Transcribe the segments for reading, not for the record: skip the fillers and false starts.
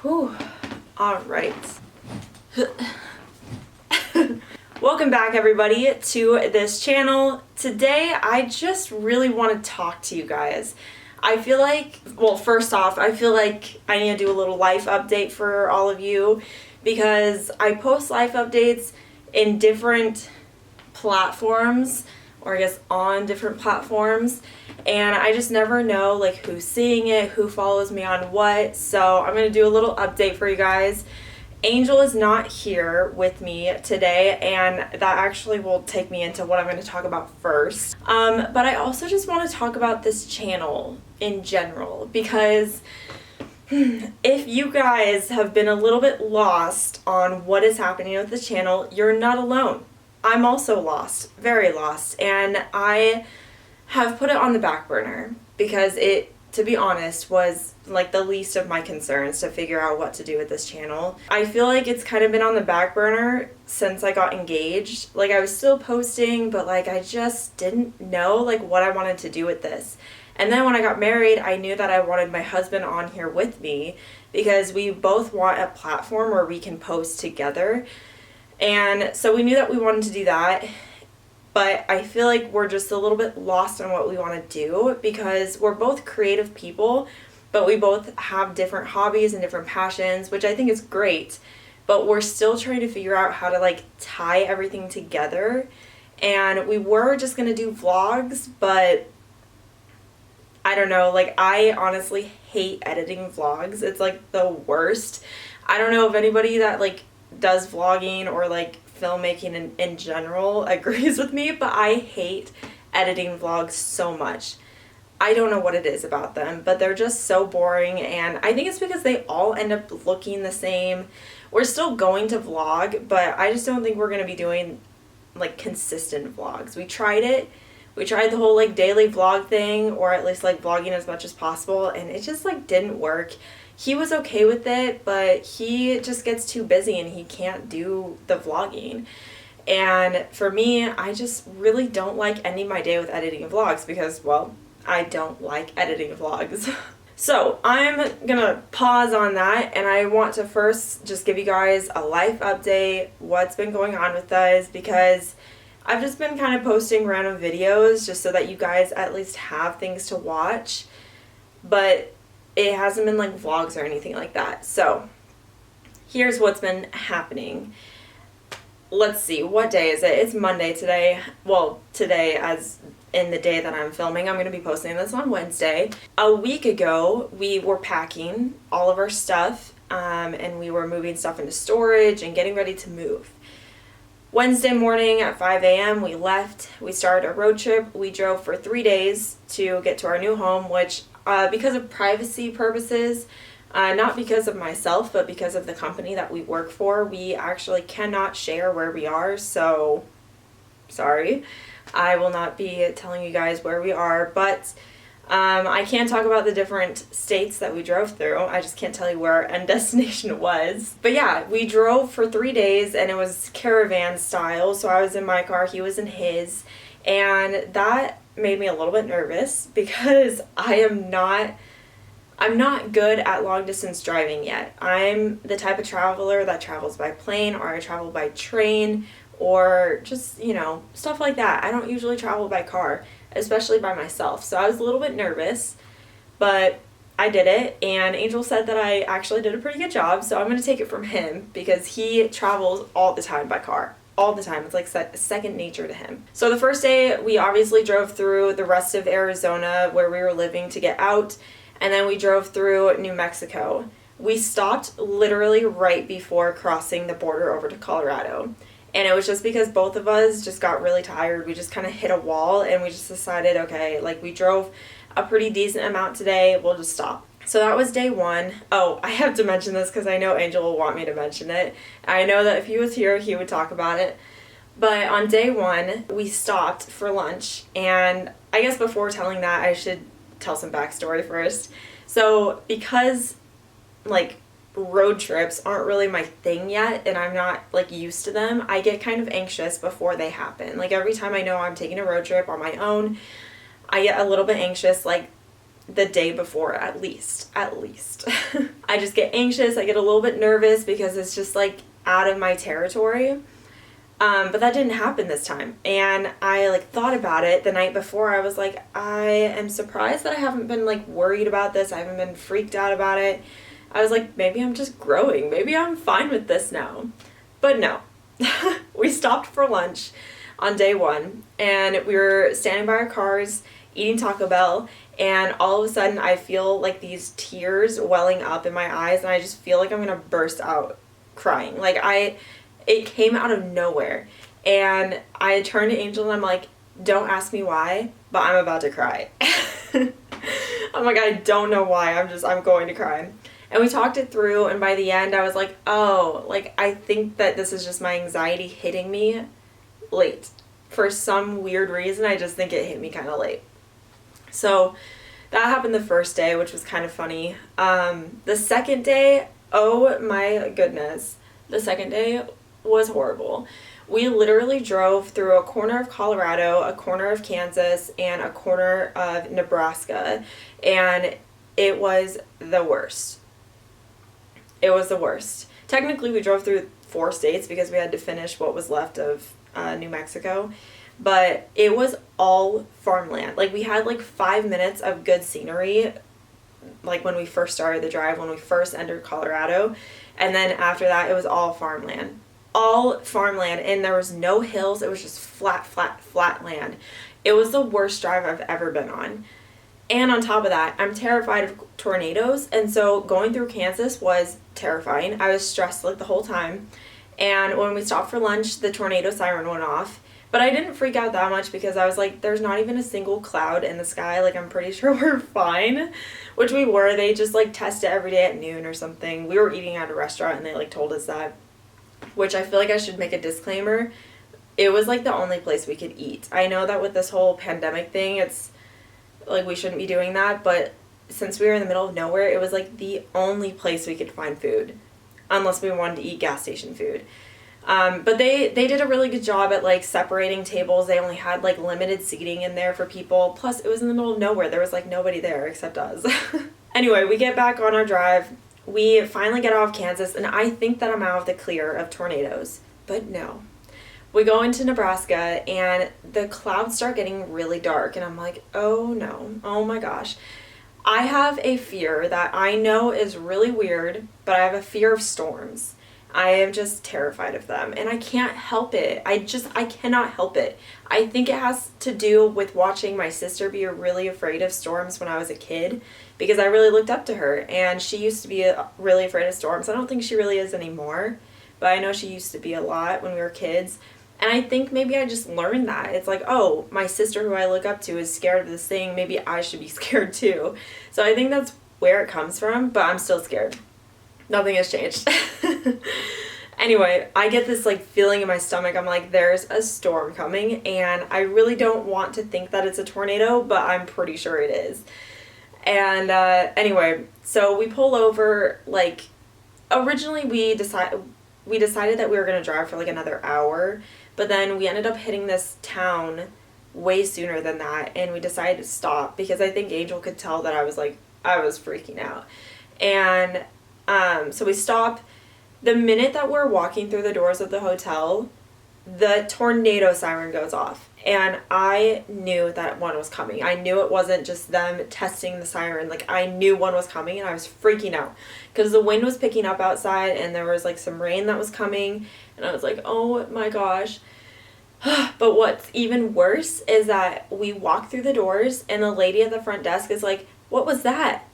Whew. All right. Welcome back, everybody, to this channel. Today, I just really want to talk to you guys. I feel like, well, first off, I feel like I need to do a little life update for all of you because I post life updates in different platforms, or I guess on different platforms, and I just never know like who's seeing it, who follows me on what. So I'm going to do a little update for you guys. Angel is not here with me today, and that actually will take me into what I'm going to talk about first. But I also just want to talk about this channel in general, because if you guys have been a little bit lost on what is happening with the channel, you're not alone. I'm also lost, very lost, and I have put it on the back burner because it, to be honest, was like the least of my concerns to figure out what to do with this channel. I feel like it's kind of been on the back burner since I got engaged. Like, I was still posting, but like I just didn't know like what I wanted to do with this. And then when I got married, I knew that I wanted my husband on here with me because we both want a platform where we can post together. And so we knew that we wanted to do that. But I feel like we're just a little bit lost on what we want to do because we're both creative people, but we both have different hobbies and different passions, which I think is great. But we're still trying to figure out how to like tie everything together. And we were just going to do vlogs, but I don't know, like I honestly hate editing vlogs. It's like the worst. I don't know if anybody that like does vlogging or like filmmaking in general agrees with me, but I hate editing vlogs so much. I don't know what it is about them, but they're just so boring, and I think it's because they all end up looking the same. We're still going to vlog, but I just don't think we're going to be doing like consistent vlogs. We tried it. We tried the whole like daily vlog thing, or at least like vlogging as much as possible, and it just like didn't work. He was okay with it, but he just gets too busy and he can't do the vlogging. And for me, I just really don't like ending my day with editing vlogs because, well, I don't like editing vlogs. So I'm gonna pause on that, and I want to first just give you guys a life update, what's been going on with us, because I've just been kind of posting random videos just so that you guys at least have things to watch. But it hasn't been like vlogs or anything like that. So here's what's been happening. Let's see, what day is it? It's Monday today. Well, today as in the day that I'm filming. I'm going to be posting this on Wednesday. A week ago, we were packing all of our stuff and we were moving stuff into storage and getting ready to move. Wednesday morning at 5 a.m. we left. We started a road trip. We drove for 3 days to get to our new home, which because of privacy purposes, not because of myself, but because of the company that we work for, we actually cannot share where we are. So, sorry. I will not be telling you guys where we are, but I can talk about the different states that we drove through. I just can't tell you where our end destination was. But yeah, we drove for 3 days, and it was caravan style. So I was in my car, he was in his, and that made me a little bit nervous because I'm not good at long distance driving yet. I'm the type of traveler that travels by plane, or I travel by train, or just, you know, stuff like that. I don't usually travel by car, especially by myself. So I was a little bit nervous, but I did it, and Angel said that I actually did a pretty good job, so I'm going to take it from him because he travels all the time by car. All the time. It's like second nature to him. So the first day, we obviously drove through the rest of Arizona where we were living to get out, and then we drove through New Mexico. We stopped literally right before crossing the border over to Colorado. And it was just because both of us just got really tired. We just kind of hit a wall, and we just decided, okay, like we drove a pretty decent amount today, we'll just stop. So that was day one. Oh, I have to mention this because I know Angel will want me to mention it. I know that if he was here, he would talk about it. But on day one, we stopped for lunch. And I guess before telling that, I should tell some backstory first. So because like road trips aren't really my thing yet, and I'm not like used to them, I get kind of anxious before they happen. Like every time I know I'm taking a road trip on my own, I get a little bit anxious, like the day before, at least. I just get anxious, I get a little bit nervous because it's just like out of my territory. But that didn't happen this time. And I like thought about it the night before. I was like, I am surprised that I haven't been like worried about this. I haven't been freaked out about it. I was like, maybe I'm just growing. Maybe I'm fine with this now. But no. We stopped for lunch on day one and we were standing by our cars eating Taco Bell, and all of a sudden I feel like these tears welling up in my eyes and I just feel like I'm gonna burst out crying. Like it came out of nowhere, and I turned to Angel and I'm like, don't ask me why, but I'm about to cry. I'm like, I don't know why, I'm going to cry. And we talked it through, and by the end I was like, oh, like I think that this is just my anxiety hitting me late. For some weird reason, I just think it hit me kind of late. So that happened the first day, which was kind of funny. The second day, oh my goodness, the second day was horrible. We literally drove through a corner of Colorado, a corner of Kansas, and a corner of Nebraska, and it was the worst. It was the worst. Technically, we drove through 4 states because we had to finish what was left of New Mexico, but it was all farmland. Like, we had like 5 minutes of good scenery, like when we first started the drive, when we first entered Colorado, and then after that, it was all farmland. All farmland, and there was no hills. It was just flat land. It was the worst drive I've ever been on. And on top of that, I'm terrified of tornadoes, and so going through Kansas was terrifying. I was stressed like the whole time. And when we stopped for lunch, the tornado siren went off. But I didn't freak out that much because I was like, there's not even a single cloud in the sky. Like, I'm pretty sure we're fine. Which we were. They just like test it every day at noon or something. We were eating at a restaurant and they like told us that. Which I feel like I should make a disclaimer. It was like the only place we could eat. I know that with this whole pandemic thing, it's like we shouldn't be doing that. But since we were in the middle of nowhere, it was like the only place we could find food. Unless we wanted to eat gas station food. But they did a really good job at like separating tables. They only had like limited seating in there for people. Plus it was in the middle of nowhere. There was like nobody there except us. Anyway, we get back on our drive. We finally get out of Kansas, and I think that I'm out of the clear of tornadoes. But no. We go into Nebraska and the clouds start getting really dark, and I'm like, oh no, oh my gosh. I have a fear that I know is really weird, but I have a fear of storms. I am just terrified of them, and I can't help it. I cannot help it. I think it has to do with watching my sister be really afraid of storms when I was a kid, because I really looked up to her, and she used to be really afraid of storms. I don't think she really is anymore, but I know she used to be a lot when we were kids. And I think maybe I just learned that. It's like, oh, my sister who I look up to is scared of this thing. Maybe I should be scared too. So I think that's where it comes from, but I'm still scared. Nothing has changed. Anyway, I get this like feeling in my stomach. I'm like, there's a storm coming, and I really don't want to think that it's a tornado, but I'm pretty sure it is. And anyway, so we pull over. Like, originally we decided that we were going to drive for like another hour, but then we ended up hitting this town way sooner than that, and we decided to stop because I think Angel could tell that I was freaking out. And so we stop. The minute that we're walking through the doors of the hotel, the tornado siren goes off, and I knew that one was coming. I knew it wasn't just them testing the siren. Like, I knew one was coming, and I was freaking out because the wind was picking up outside, and there was like some rain that was coming, and I was like, oh my gosh. But what's even worse is that we walk through the doors, and the lady at the front desk is like, what was that?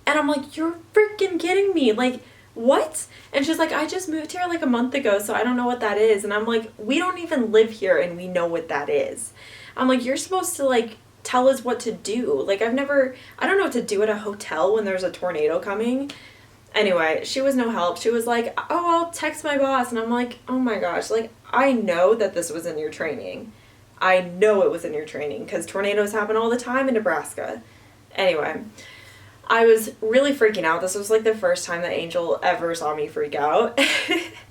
And I'm like, you're freaking kidding me. Like, what? And she's like, I just moved here like a month ago, so I don't know what that is. And I'm like, we don't even live here and we know what that is. I'm like, you're supposed to like tell us what to do. Like, I don't know what to do at a hotel when there's a tornado coming. Anyway, she was no help. She was like, oh, I'll text my boss. And I'm like, oh my gosh, like, I know that this was in your training. I know it was in your training because tornadoes happen all the time in Nebraska. Anyway, I was really freaking out. This was like the first time that Angel ever saw me freak out.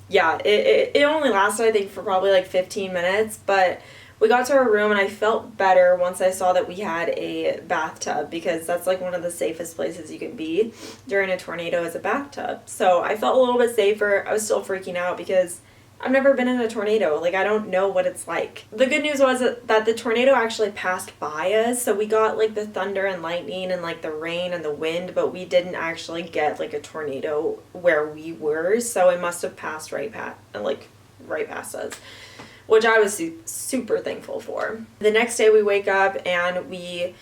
Yeah, it only lasted, I think, for probably like 15 minutes, but we got to our room and I felt better once I saw that we had a bathtub, because that's like one of the safest places you can be during a tornado is a bathtub. So I felt a little bit safer. I was still freaking out because I've never been in a tornado. Like, I don't know what it's like. The good news was that the tornado actually passed by us. So we got like the thunder and lightning and like the rain and the wind, but we didn't actually get like a tornado where we were. So it must have passed right past us, which I was super thankful for. The next day we wake up and we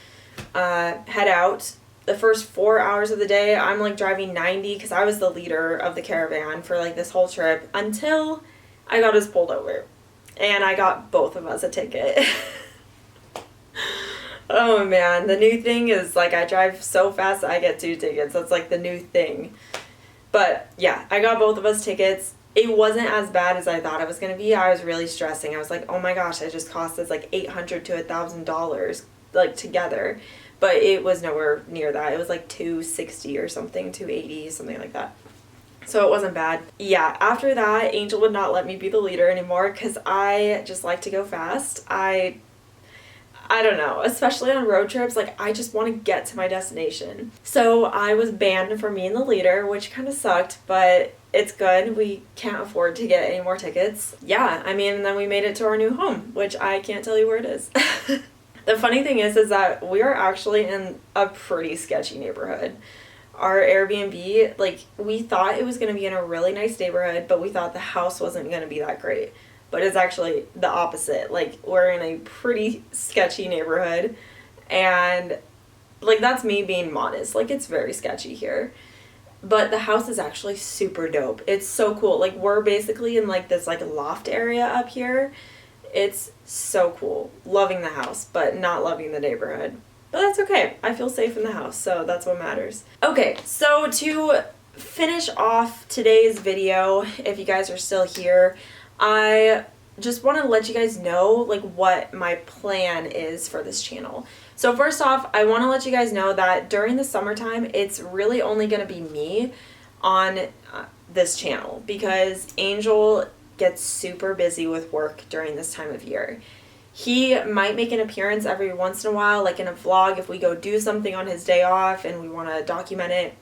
head out. The first 4 hours of the day, I'm like driving 90 because I was the leader of the caravan for like this whole trip until I got us pulled over, and I got both of us a ticket. Oh man, the new thing is like I drive so fast I get 2 tickets. That's like the new thing. But yeah, I got both of us tickets. It wasn't as bad as I thought it was going to be. I was really stressing. I was like, oh my gosh, it just cost us like $800 to $1,000 like together. But it was nowhere near that. It was like $260 or something, $280, something like that. So it wasn't bad. Yeah, after that, Angel would not let me be the leader anymore because I just like to go fast. I don't know, especially on road trips, like I just want to get to my destination. So I was banned from being the leader, which kind of sucked, but it's good. We can't afford to get any more tickets. Yeah, I mean, and then we made it to our new home, which I can't tell you where it is. The funny thing is that we are actually in a pretty sketchy neighborhood. Our Airbnb, like, we thought it was going to be in a really nice neighborhood, but we thought the house wasn't going to be that great. But it's actually the opposite. Like, we're in a pretty sketchy neighborhood, and, like, that's me being modest. Like, it's very sketchy here. But the house is actually super dope. It's so cool. Like, we're basically in, like, this, like, loft area up here. It's so cool. Loving the house, but not loving the neighborhood. But that's okay. I feel safe in the house, so that's what matters. Okay, so to finish off today's video, if you guys are still here, I just want to let you guys know like what my plan is for this channel. So first off, I want to let you guys know that during the summertime, it's really only going to be me on this channel because Angel gets super busy with work during this time of year. He might make an appearance every once in a while, like in a vlog if we go do something on his day off and we want to document it.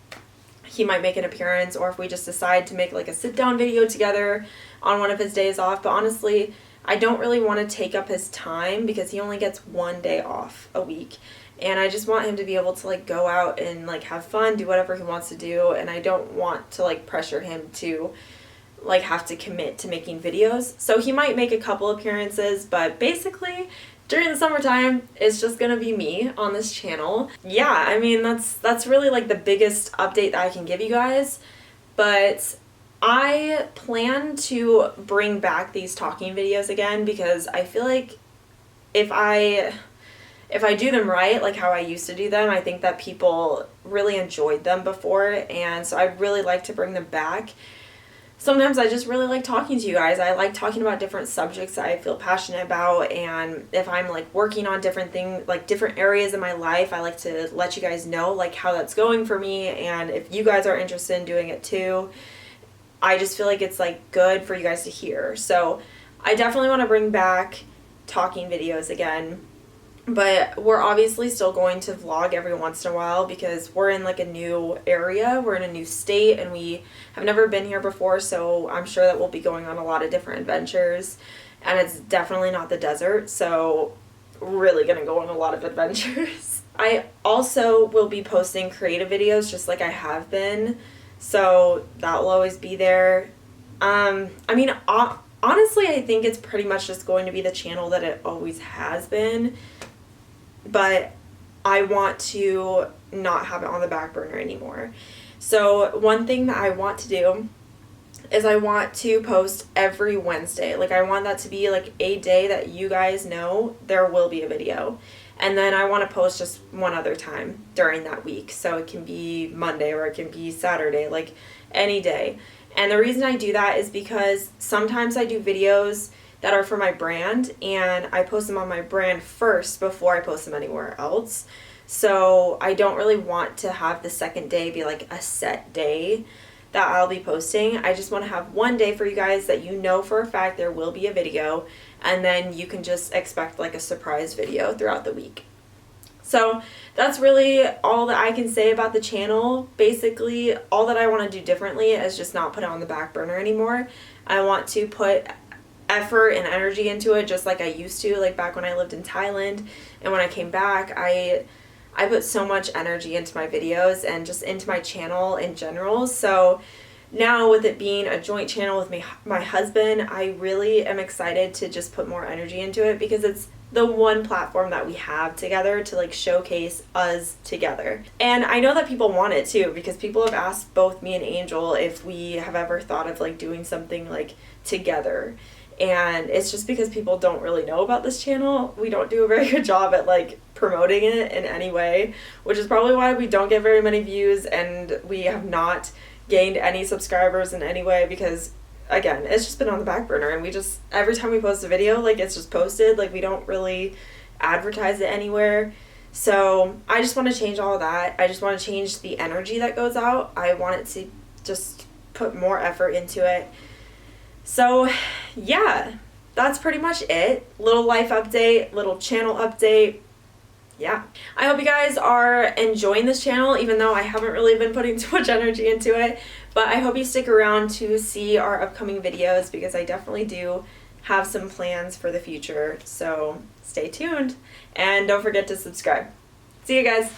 He might make an appearance, or if we just decide to make like a sit-down video together on one of his days off. But honestly, I don't really want to take up his time because he only gets 1 day off a week. And I just want him to be able to like go out and like have fun, do whatever he wants to do. And I don't want to like pressure him to like have to commit to making videos. So he might make a couple appearances, but basically during the summertime, it's just gonna be me on this channel. Yeah, I mean, that's really like the biggest update that I can give you guys. But I plan to bring back these talking videos again because I feel like if I do them right, like how I used to do them, I think that people really enjoyed them before, and so I'd really like to bring them back. Sometimes I just really like talking to you guys. I like talking about different subjects that I feel passionate about, and if I'm like working on different things, like different areas in my life, I like to let you guys know like how that's going for me, and if you guys are interested in doing it too, I just feel like it's like good for you guys to hear. So I definitely want to bring back talking videos again. But we're obviously still going to vlog every once in a while because we're in like a new area, we're in a new state, and we have never been here before, so I'm sure that we'll be going on a lot of different adventures, and it's definitely not the desert, so really gonna go on a lot of adventures. I also will be posting creative videos just like I have been, so that will always be there. I mean, honestly, I think it's pretty much just going to be the channel that it always has been. But I want to not have it on the back burner anymore. So one thing that I want to do is I want to post every Wednesday. Like I want that to be like a day that you guys know there will be a video. And then I want to post just one other time during that week. So it can be Monday or it can be Saturday, like any day. And the reason I do that is because sometimes I do videos that are for my brand, and I post them on my brand first before I post them anywhere else. So I don't really want to have the second day be like a set day. that I'll be posting. I just want to have one day for you guys that you know for a fact there will be a video, and then you can just expect like a surprise video throughout the week. So that's really all that I can say about the channel. Basically, all that I want to do differently is just not put it on the back burner anymore. I want to put effort and energy into it just like I used to, like back when I lived in Thailand. And when I came back, I put so much energy into my videos and just into my channel in general. So now with it being a joint channel with my husband, I really am excited to just put more energy into it because it's the one platform that we have together to like showcase us together. And I know that people want it too, because people have asked both me and Angel if we have ever thought of like doing something like together. And it's just because people don't really know about this channel. We don't do a very good job at like promoting it in any way, which is probably why we don't get very many views and we have not gained any subscribers in any way, because again, it's just been on the back burner, and we just, every time we post a video, like it's just posted, like we don't really advertise it anywhere. So I just want to change all of that. I just want to change the energy that goes out. I want it to just put more effort into it. So yeah, that's pretty much it. Little life update, little channel update. Yeah. I hope you guys are enjoying this channel, even though I haven't really been putting too much energy into it. But I hope you stick around to see our upcoming videos, because I definitely do have some plans for the future. So stay tuned and don't forget to subscribe. See you guys.